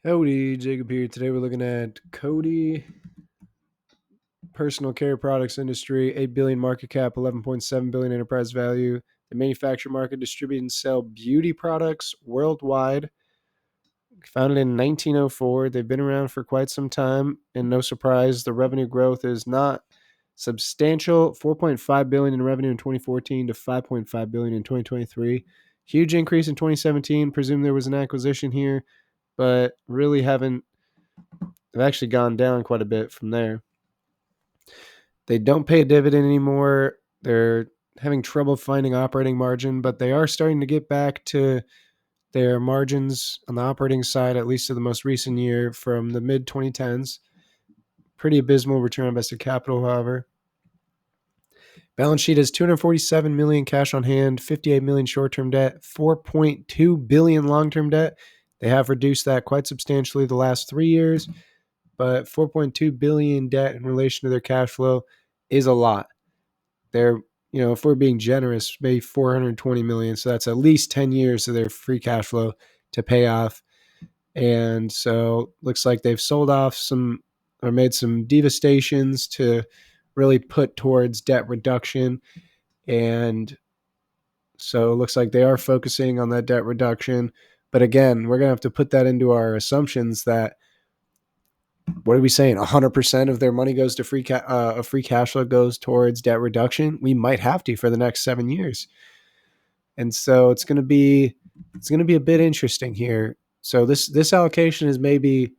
Howdy, Jacob here. Today we're looking at Coty, personal care products industry, 8 billion market cap, 11.7 billion enterprise value. They manufacture, market, distribute, and sell beauty products worldwide. Founded in 1904, they've been around for quite some time, and no surprise, the revenue growth is not substantial. 4.5 billion in revenue in 2014 to 5.5 billion in 2023. Huge increase in 2017. Presume there was an acquisition here, but really haven't. They've actually gone down quite a bit from there. They don't pay a dividend anymore. They're having trouble finding operating margin, but they are starting to get back to their margins on the operating side, at least to the most recent year from the mid 2010s. Pretty abysmal return on invested capital, however. Balance sheet has 247 million cash on hand, 58 million short-term debt, 4.2 billion long-term debt. They have reduced that quite substantially the last 3 years, but 4.2 billion debt in relation to their cash flow is a lot. They're, if we're being generous, maybe 420 million. So that's at least 10 years of their free cash flow to pay off. And so looks like they've sold off some or made some devastations to really put towards debt reduction. And so it looks like they are focusing on that debt reduction. But again, we're going to have to put that into our assumptions that, what are we saying? 100% of their money goes to free cash flow goes towards debt reduction. We might have to for the next 7 years. And so it's going to be a bit interesting here. So this allocation is maybe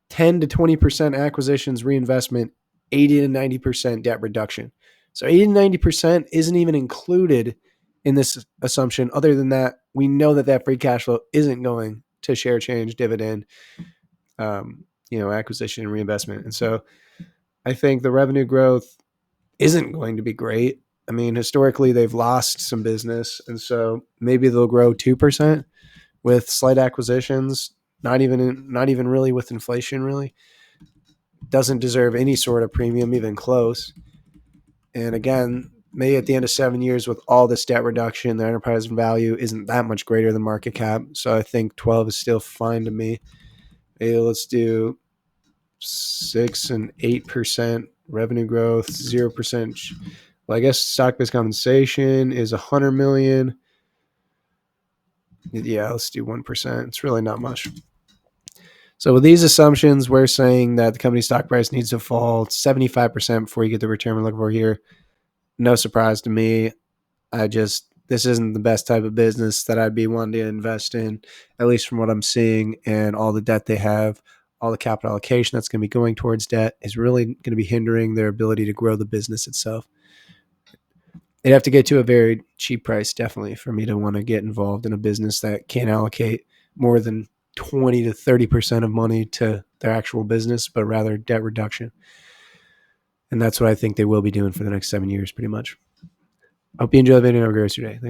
10 to 20% acquisitions, reinvestment, 80 to 90% debt reduction. So 80 to 90% isn't even included in this assumption. Other than that, we know that free cash flow isn't going to share change, dividend, acquisition and reinvestment. And so I think the revenue growth isn't going to be great. I mean, historically, they've lost some business. And so maybe they'll grow 2% with slight acquisitions, not even really with inflation, really. Doesn't deserve any sort of premium, even close. And again, maybe at the end of 7 years with all this debt reduction, their enterprise value isn't that much greater than market cap. So I think 12 is still fine to me. Maybe let's do 6 and 8% revenue growth, 0%. Well, I guess stock-based compensation is 100 million. Yeah, let's do 1%. It's really not much. So with these assumptions, we're saying that the company stock price needs to fall 75% before you get the return we're looking for here. No surprise to me. This isn't the best type of business that I'd be wanting to invest in, at least from what I'm seeing, and all the debt they have, all the capital allocation that's going to be going towards debt is really going to be hindering their ability to grow the business itself. They'd have to get to a very cheap price, definitely, for me to want to get involved in a business that can't allocate more than 20 to 30% of money to their actual business, but rather debt reduction. And that's what I think they will be doing for the next 7 years, pretty much. I hope you enjoy the video and have a great rest of your day. Thanks.